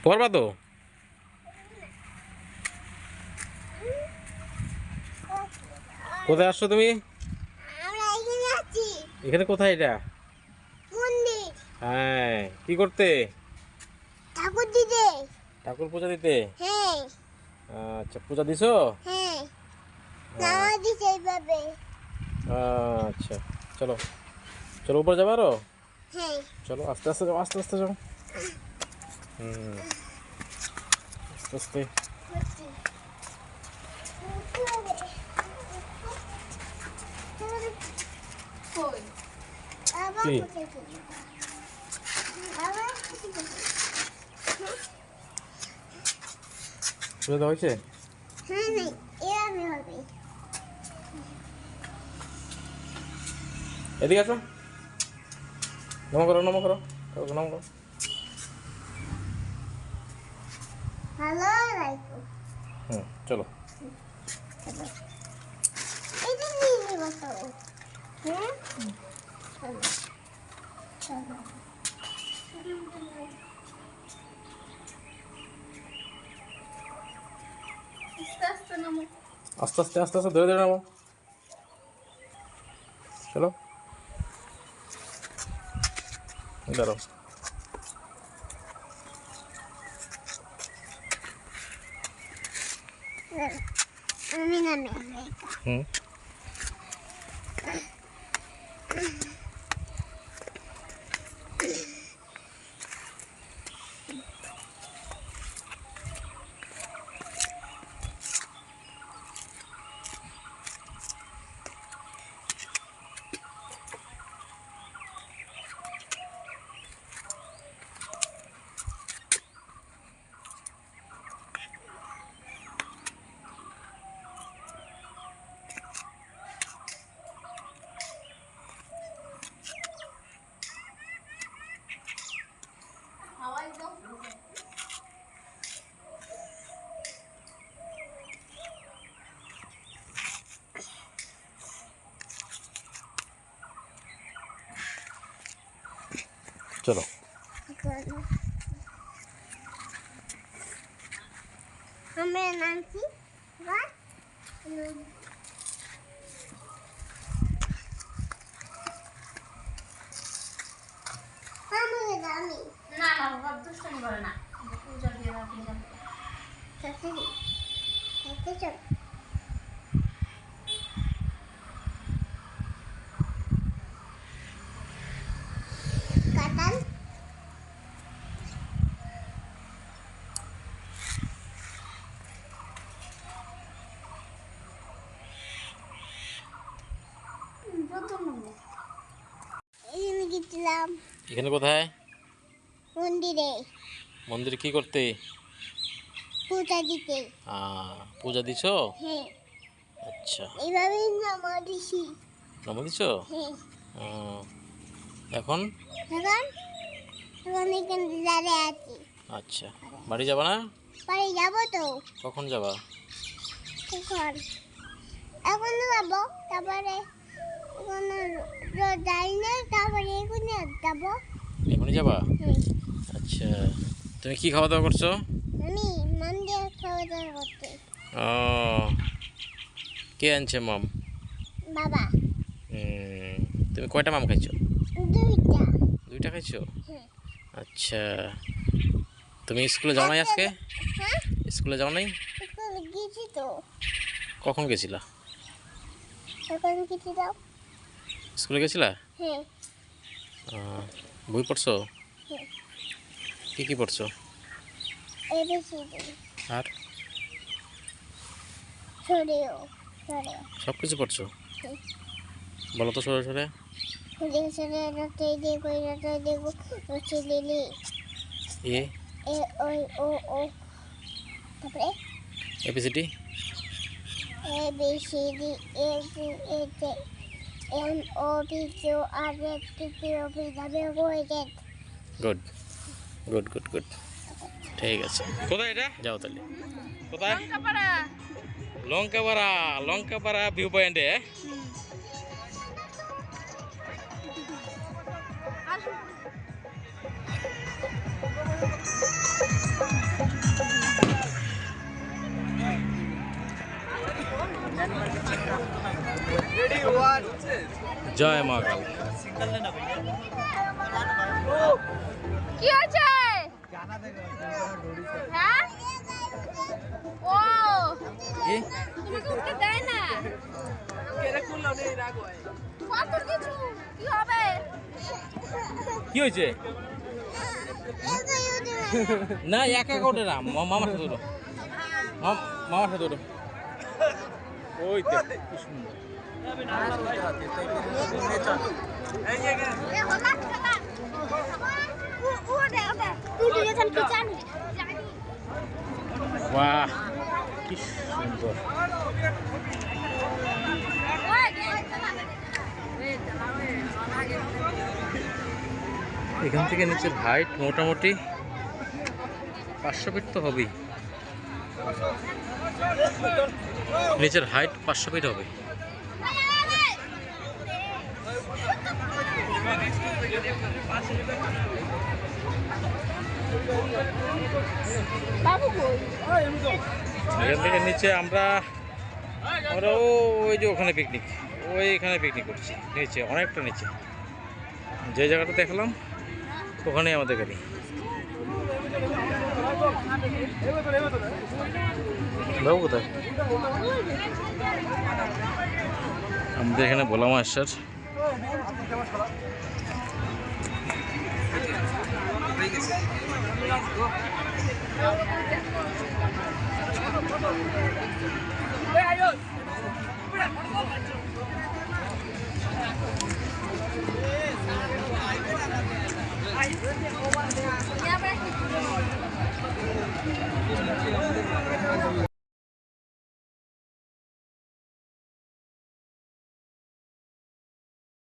পড়বা তো। কোথায় আসছো তুমি? এখানে কোথায় এটা? হ্যাঁ, কি করতে? ঠাকুর দিতে। ঠাকুর পূজা দিতে? হ্যাঁ। আচ্ছা, পূজা দিছো? হ্যাঁ, নামা দিছে এইভাবে। আচ্ছা, চলো চলো, উপরে যাবো আরো। হ্যাঁ। চলো, আস্তে আস্তে যাও, আস্তে আস্তে যাও। আস্তে আস্তে। কি? পুজো দেওয়া হয়েছে? এদিকে আসো, নমো করো, নমো করো, নমো করো। চলো। আস্তে আস্তে আস্তে আস্তে ধরে ধরে নামো। চলো, দাঁড়াও। আমি নামে। চলো। আমার নাম কি? না না বাবা দুষ্টামি করে না। পূজা দিয়ে রাখি যাবে। কাটান এখানে গেছিলাম। এখানে কোথায়? মন্দিরে। মন্দিরে কি করতে? পূজা দিতে। পূজা দিছো? হ্যাঁ। আচ্ছা, এইভাবেই নামা দিছি। নমো দিছো? হ্যাঁ। এখন? এখন এখন এখানে দাঁড়িয়ে আছি। আচ্ছা, বাড়ি যাবা না? বাড়ি যাবো তো। কখন যাবা? এখন এখন যাবো, তারপরে এখন যাই না, তারপরে এখানে যাবো। এখনই যাবা? হ্যাঁ। আচ্ছা, তুমি কি খাওয়া দাওয়া করছো? আমি মাম দিয়ে খাওয়া দাওয়া করতে। ও, কে আনছে মাম? বাবা। তুমি কয়টা মাম খাইছো? দুইটা। দুইটা খাইছো? হ্যাঁ। আচ্ছা, তুমি স্কুলে যাও নাই আজকে? হ্যাঁ, স্কুলে যাও নাই? স্কুলে গেছি তো। কখন গেছিলা? এখন কিছু দাও। স্কুলে গেছিলা? হ্যাঁ। বই পড়ছো? হ্যাঁ। কি কি পড়ছো? এবিসিডি আর সরেও সরেও সব কিছু পড়ছো? হ্যাঁ। বলো তো সরে সরে। সরে সরে রাতে দেখো, রাতে দেখো, রসে লিলি এ এ ওই ও ও, তারপরে ABCD. ABCD A B A J N O P Q R S T U V W X. Good good good good, ঠিক আছে। কোথায় এটা? যাও তাহলে। কোথায়? লঙ্কাপাড়া। লঙ্কাপাড়া ভিউ পয়েন্টে। জয় মা কালী। কি হয়েছে? হ্যাঁ ও কি তোমাকে উঠতে দেয় না কত কিছু কি হবে? কি হয়েছে? না একা ওঠে না, মামার সাথে ওঠো, মামার সাথে ওঠো। ওই তো কি সুন্দর। বাহ কি সুন্দর। এখান থেকে নিচের হাইট মোটামুটি 500 ফিট তো হবেই, নিচের হাইট 500 ফিট হবে। এখান থেকে নিচে আমরা ওই যে ওখানে পিকনিক, ওইখানে পিকনিক করছি নিচে, অনেকটা নিচে, যে জায়গাটা দেখলাম ওখানেই আমাদের গাড়ি। বাবু কোথায়? আমাদের এখানে ভোলা মাস্টার।